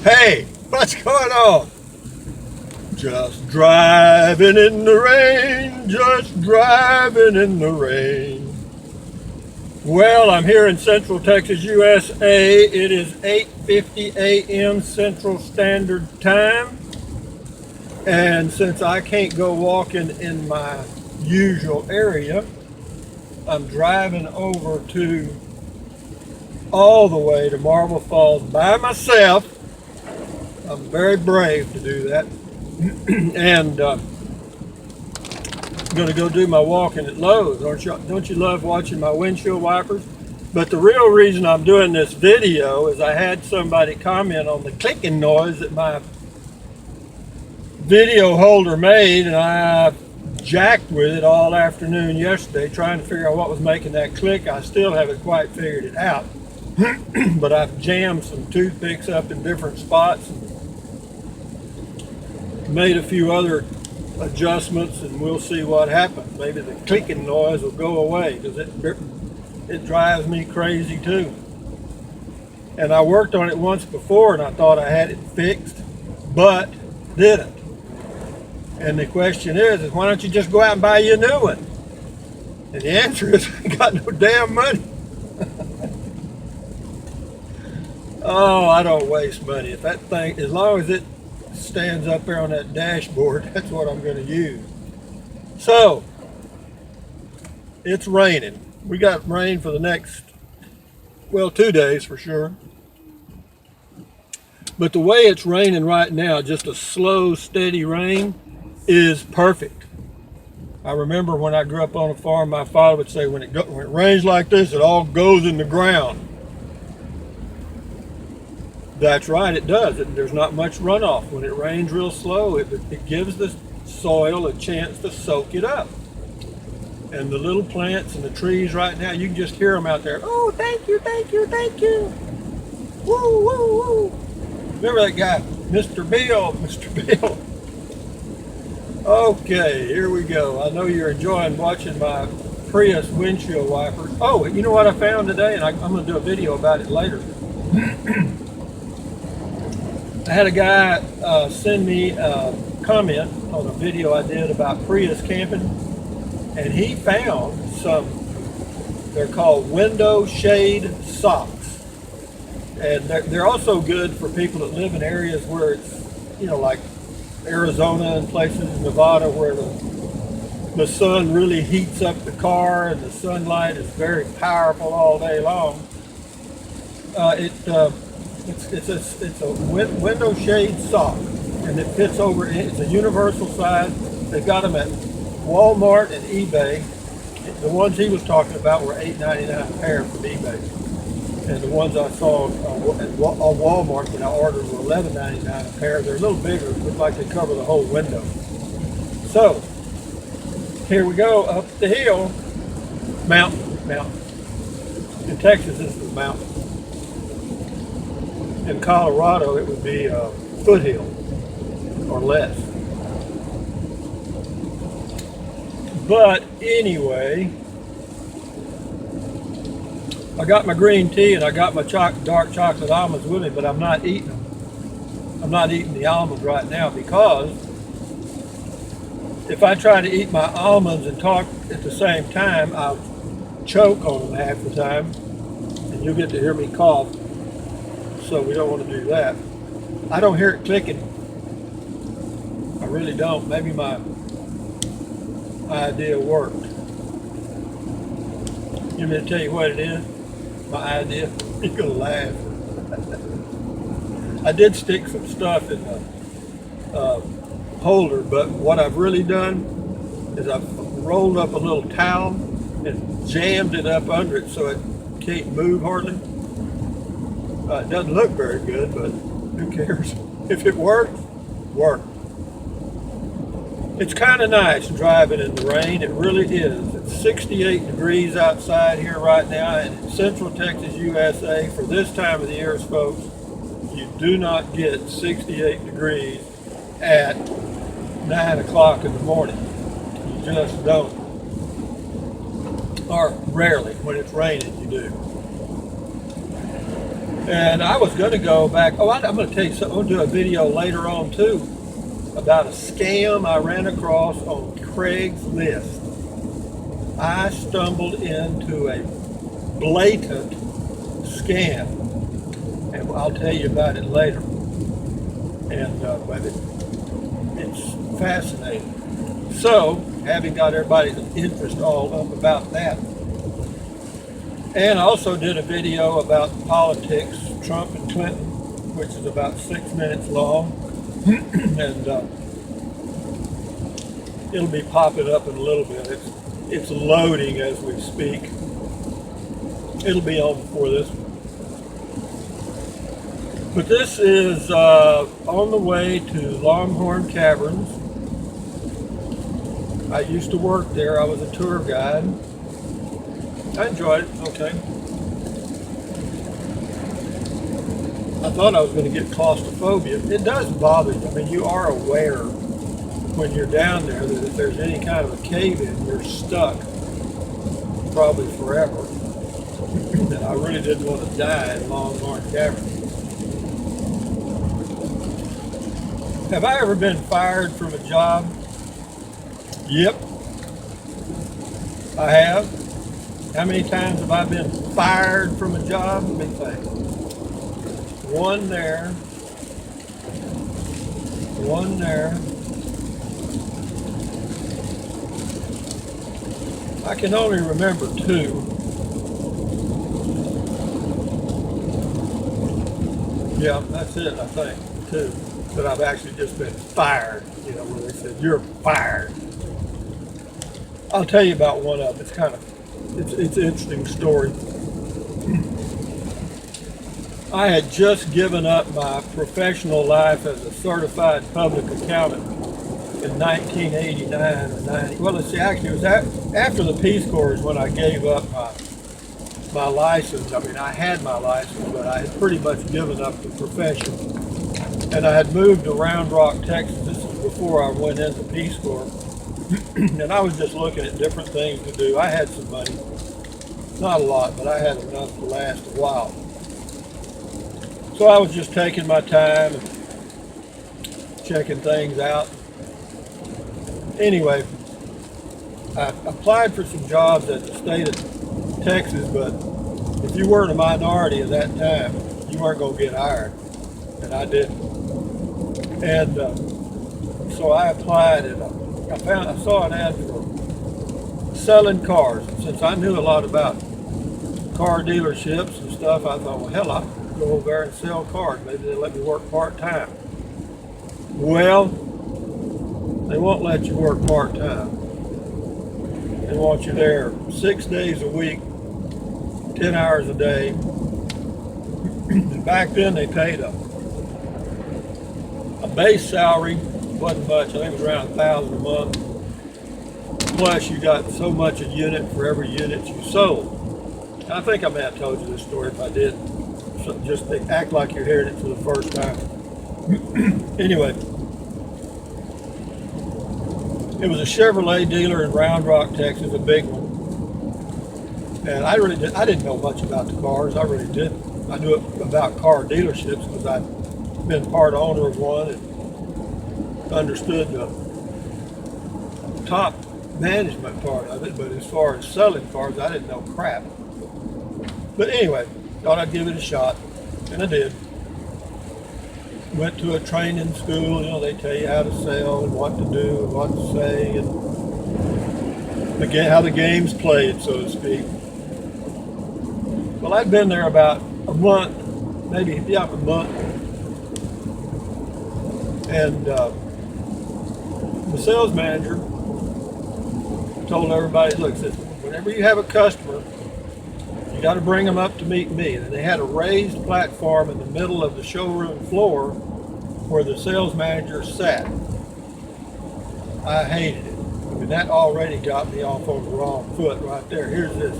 Hey, what's going on? Just driving in the rain, just driving in the rain. Well, I'm here in Central Texas, USA. It is 8:50 a.m. Central Standard Time. And since I can't go walking in my usual area, I'm driving over to all the way to Marble Falls by myself. I'm very brave to do that. And I'm going to go do my walking at Lowe's. Don't you love watching my windshield wipers? But the real reason I'm doing this video is I had somebody comment on the clicking noise that my video holder made, and I jacked with it all afternoon yesterday trying to figure out what was making that click. I still haven't quite figured it out. But I've jammed some toothpicks up in different spots, made a few other adjustments, and we'll see what happens. Maybe the clicking noise will go away because it drives me crazy too. And I worked on it once before and I thought I had it fixed, but didn't. And the question is why don't you just go out and buy you a new one? And the answer is I got no damn money. Oh, I don't waste money. If that thing, as long as it stands up there on that dashboard, that's what I'm going to use. So, it's raining. We got rain for the next, well, 2 days for sure. But the way it's raining right now, just a slow, steady rain, is perfect. I remember when I grew up on a farm, my father would say, when it rains like this, it all goes in the ground. That's right, it does. There's not much runoff. When it rains real slow, it gives the soil a chance to soak it up. And the little plants and the trees right now, you can just hear them out there. Oh, thank you, thank you, thank you. Woo, woo, woo. Remember that guy, Mr. Bill, Mr. Bill. Okay, here we go. I know you're enjoying watching my Prius windshield wipers. Oh, you know what I found today? And I'm going to do a video about it later. I had a guy send me a comment on a video I did about Prius camping, and he found some, they're called window shade socks. And they're also good for people that live in areas where it's, like Arizona and places in Nevada where the sun really heats up the car and the sunlight is very powerful all day long. It's a window shade sock, and it fits over. It's a universal size. They've got them at Walmart and eBay. The ones he was talking about were $8.99 a pair from eBay, and the ones I saw on Walmart that I ordered were $11.99 a pair. They're a little bigger, look like they cover the whole window. So here we go up the hill, mountain. In Texas, this is a mountain. In Colorado, it would be a foothill or less. But anyway, I got my green tea and I got my dark chocolate almonds with me, but I'm not eating them. I'm not eating the almonds right now because if I try to eat my almonds and talk at the same time, I'll choke on them half the time and you'll get to hear me cough. So we don't want to do that. I don't hear it clicking. I really don't. Maybe my idea worked. You want me to tell you what it is? My idea? You're gonna laugh. I did stick some stuff in the holder, but what I've really done is I've rolled up a little towel and jammed it up under it so it can't move hardly. It doesn't look very good, but who cares? If it works, work. It's kind of nice driving in the rain. It really is. It's 68 degrees outside here right now, and in Central Texas, USA, for this time of the year, folks, you do not get 68 degrees at 9 o'clock in the morning. You just don't. Or rarely. When it's raining, you do. And I was going to go back. Oh, I'm going to tell you something. I'm going to do a video later on too about a scam I ran across on Craigslist. I stumbled into a blatant scam, and I'll tell you about it later. And but it's fascinating. So, having got everybody's interest all up about that, and I also did a video about politics, Trump and Clinton, which is about 6 minutes long, and it'll be popping up in a little bit. It's loading as we speak. It'll be on before this one. But this is on the way to Longhorn Caverns. I used to work there. I was a tour guide. I enjoyed it. Okay. I thought I was going to get claustrophobia. It does bother you. I mean, you are aware when you're down there that if there's any kind of a cave-in, you're stuck probably forever. And I really didn't want to die in Longhorn Caverns. Have I ever been fired from a job? Yep, I have. How many times have I been fired from a job? Let me think. One there. One there. I can only remember two. Yeah, that's it, I think. Two. That I've actually just been fired, you know, where they said, you're fired. I'll tell you about one of them. It's an interesting story. I had just given up my professional life as a certified public accountant in 1989 or 90. Well, let's see, actually, it was after the Peace Corps is when I gave up my license. I mean, I had my license, but I had pretty much given up the profession. And I had moved to Round Rock, Texas. This was before I went into Peace Corps. And I was just looking at different things to do. I had some money. Not a lot, but I had enough to last a while. So I was just taking my time and checking things out. Anyway, I applied for some jobs at the state of Texas, but if you weren't a minority at that time, you weren't going to get hired. And I didn't. And so I applied, and I saw an ad for selling cars. And since I knew a lot about car dealerships and stuff, I thought, well, hell, I'll go over there and sell cars. Maybe they'll let me work part-time. Well, they won't let you work part-time. They want you there 6 days a week, 10 hours a day. And back then they paid a base salary, wasn't much. I think it was around $1,000 a month. Plus you got so much a unit for every unit you sold. And I think I may have told you this story. If I did, so just act like you're hearing it for the first time. Anyway, it was a Chevrolet dealer in Round Rock, Texas, a big one. And I didn't know much about the cars. I really didn't. I knew about car dealerships because I'd been part owner of one and understood the top management part of it, but as far as selling cars, I didn't know crap. But anyway, thought I'd give it a shot, and I did. Went to a training school. You know, they tell you how to sell and what to do and what to say and how the game's played, so to speak. Well, I'd been there about a month, maybe a month, and the sales manager told everybody, look, says, whenever you have a customer, you got to bring them up to meet me. And they had a raised platform in the middle of the showroom floor where the sales manager sat. I hated it. I mean, that already got me off on the wrong foot right there. Here's this,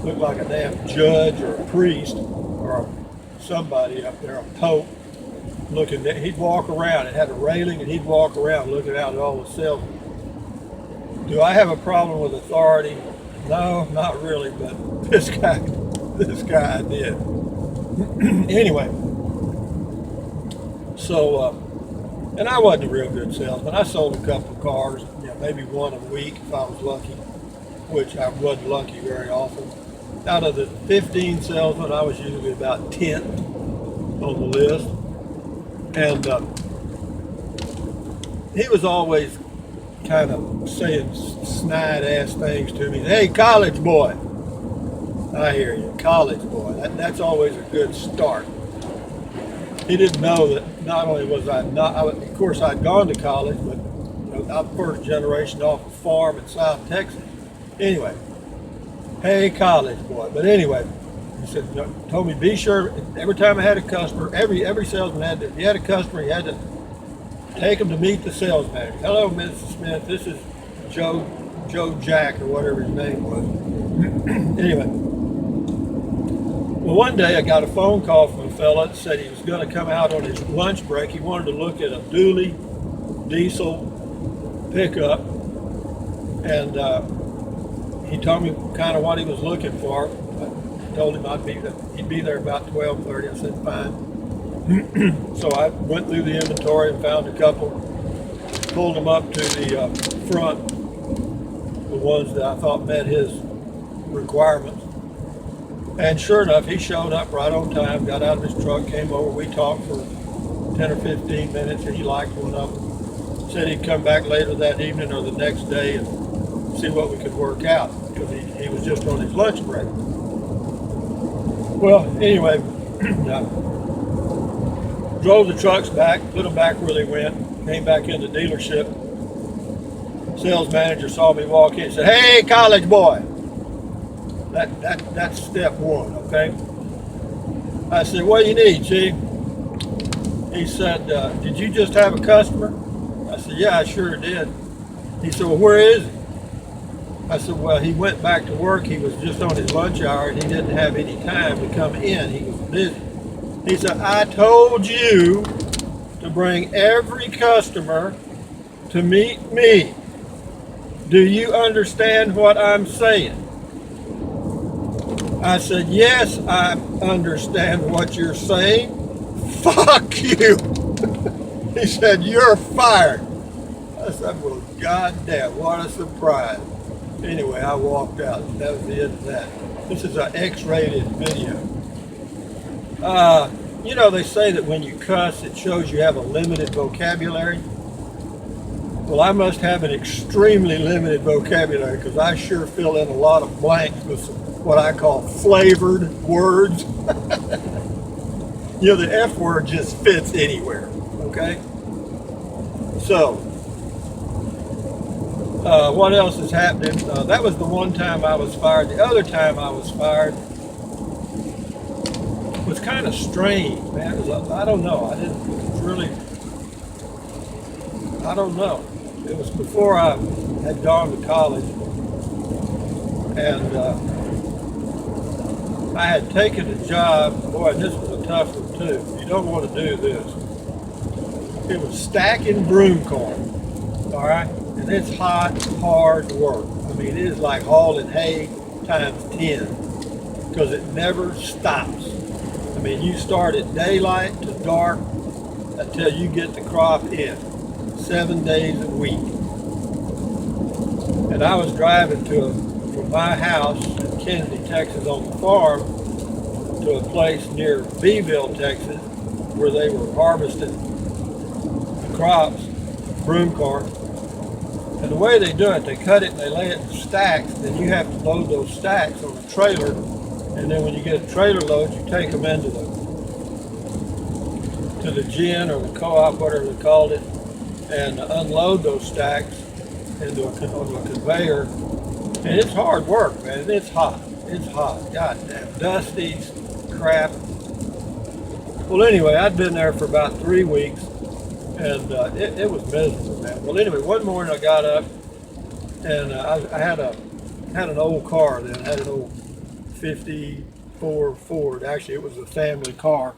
looked like a damn judge or a priest or somebody up there, a pope, looking at, he'd walk around. It had a railing, and he'd walk around looking out at all the salesmen. Do I have a problem with authority? No, not really, but this guy I did. Anyway, so, and I wasn't a real good salesman. I sold a couple of cars, maybe one a week if I was lucky, which I wasn't lucky very often. Out of the 15 salesmen, I was usually about 10th on the list. And he was always kind of saying snide-ass things to me. Hey, college boy. I hear you, college boy. That's always a good start. He didn't know that not only was of course I'd gone to college, but I'm first generation off a farm in South Texas. Anyway, hey, college boy. But anyway, he said, told me be sure every time I had a customer, every salesman had to, if you had a customer, you had to take them to meet the sales manager. Hello, Mrs. Smith. This is Joe Jack or whatever his name was. Anyway, well, one day I got a phone call from a fella that said he was going to come out on his lunch break. He wanted to look at a dually diesel pickup, and he told me kind of what he was looking for. I told him he'd be there about 12:30. I said, fine. So I went through the inventory and found a couple, pulled them up to the front, the ones that I thought met his requirements. And sure enough, he showed up right on time, got out of his truck, came over. We talked for 10 or 15 minutes, and he liked one of them. Said he'd come back later that evening or the next day and see what we could work out, because he was just on his lunch break. Well, anyway, drove the trucks back, put them back where they went, came back in the dealership. Sales manager saw me walk in and said, hey, college boy. That's step one, okay? I said, what do you need, Chief? He said, did you just have a customer? I said, yeah, I sure did. He said, well, where is he? I said, well, he went back to work. He was just on his lunch hour, and he didn't have any time to come in. He was busy. He said, I told you to bring every customer to meet me. Do you understand what I'm saying? I said, yes, I understand what you're saying. Fuck you. He said, you're fired. I said, well, goddamn, what a surprise. Anyway, I walked out. That was the end of that. This is an X-rated video. They say that when you cuss, it shows you have a limited vocabulary. Well, I must have an extremely limited vocabulary, because I sure fill in a lot of blanks with what I call flavored words. The F word just fits anywhere, okay? So, what else is happening? That was the one time I was fired. The other time I was fired was kind of strange, man. I don't know. I don't know. It was before I had gone to college, and I had taken a job. Boy, this was a tough one too. You don't want to do this. It was stacking broom corn, all right? And it's hot, hard work. I mean, it is like hauling hay times 10, because it never stops. I mean, you start at daylight to dark until you get the crop in, 7 days a week. And I was driving from my house in Kennedy, Texas, on the farm to a place near Beeville, Texas, where they were harvesting the crops, broom corn. And the way they do it, they cut it and they lay it in stacks. Then you have to load those stacks on a trailer. And then when you get a trailer load, you take them into the gin or the co-op, whatever they called it, and unload those stacks onto a conveyor. And it's hard work, man. It's hot. It's hot. Goddamn. Dusty crap. Well, anyway, I'd been there for about 3 weeks, and it was miserable, man. Well, anyway, one morning I got up, and I had an old car then. I had an old 54 Ford. Actually, it was a family car.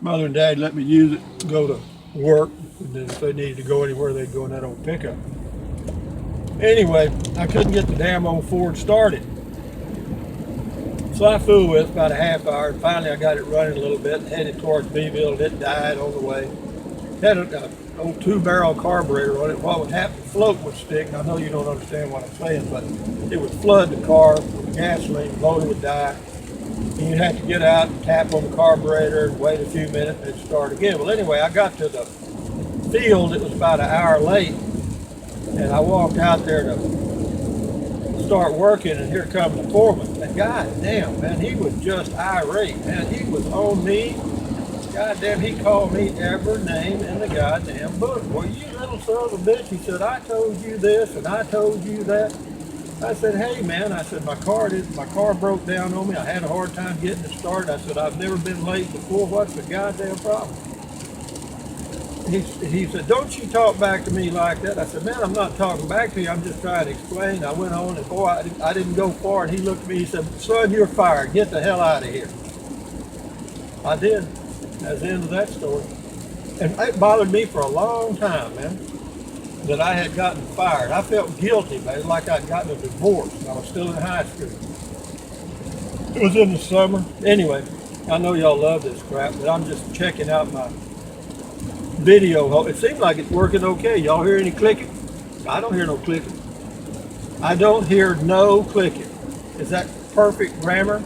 Mother and Dad let me use it to go to work, and then if they needed to go anywhere, they'd go in that old pickup. Anyway, I couldn't get the damn old Ford started. So I fooled with about a half hour, and finally I got it running a little bit and headed towards Beeville, and it died on the way. Had an old 2-barrel carburetor on it. What would happen, the float would stick. I know you don't understand what I'm saying, but it would flood the car with gasoline, the motor would die. And you'd have to get out and tap on the carburetor and wait a few minutes and it'd start again. Well, anyway, I got to the field. It was about an hour late, and I walked out there to start working, and here comes the foreman. And god damn, man, he was just irate, man. He was on me. God damn, he called me every name in the goddamn book. Well, you little son of a bitch. He said, I told you this and I told you that. I said, hey man, I said, my car broke down on me. I had a hard time getting it started. I said, I've never been late before. What's the goddamn problem? He said, don't you talk back to me like that. I said, man, I'm not talking back to you. I'm just trying to explain. I went on, and boy, I didn't go far. And he looked at me, he said, son, you're fired. Get the hell out of here. I did. That's the end of that story. And it bothered me for a long time, man, that I had gotten fired. I felt guilty, man, like I'd gotten a divorce and I was still in high school. It was in the summer. Anyway, I know y'all love this crap, but I'm just checking out my video. It seems like it's working okay. Y'all hear any clicking? I don't hear no clicking. I don't hear no clicking. Is that perfect grammar?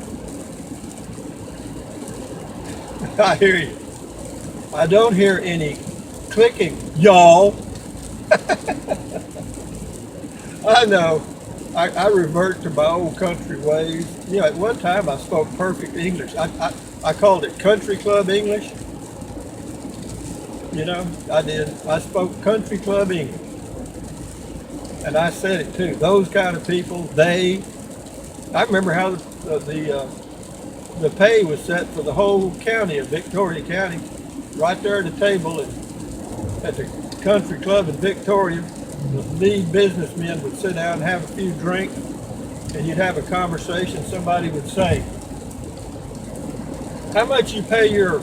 I hear you. I don't hear any clicking, y'all. I know. I revert to my old country ways. You know, at one time I spoke perfect English. I called it country club English. You know, I did. I spoke country club English. And I said it too. Those kind of people, I remember how the pay was set for the whole county of Victoria County. Right there at the table at the country club in Victoria, the lead businessmen would sit down and have a few drinks, and you'd have a conversation. Somebody would say, how much you pay your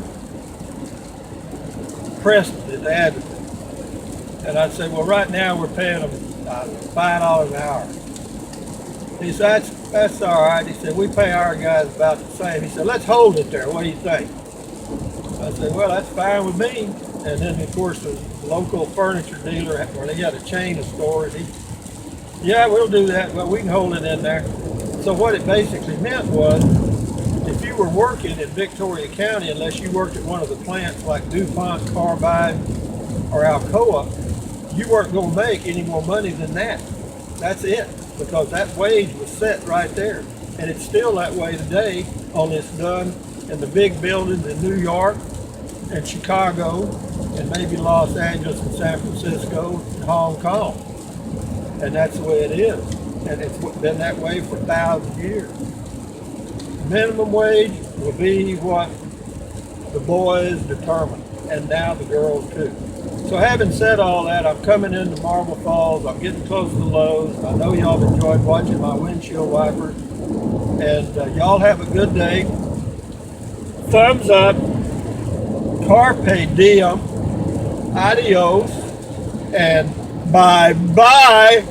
president at the Advocate? And I'd say, well, right now we're paying them $5 an hour. He said, that's all right. He said, we pay our guys about the same. He said, let's hold it there. What do you think? I said, well, that's fine with me. And then, of course, the local furniture dealer, where they had a chain of stores, yeah, we'll do that. Well, we can hold it in there. So what it basically meant was, if you were working in Victoria County, unless you worked at one of the plants like DuPont, Carbide, or Alcoa, you weren't going to make any more money than that. That's it, because that wage was set right there. And it's still that way today, only it's done in the big buildings in New York and Chicago and maybe Los Angeles and San Francisco and Hong Kong. And that's the way it is. And it's been that way for thousands of years. Minimum wage will be what the boys determine, and now the girls too. So having said all that, I'm coming into Marble Falls. I'm getting close to Lowe's. I know y'all have enjoyed watching my windshield wipers. And y'all have a good day. Thumbs up. Carpe diem. Adios. And bye-bye.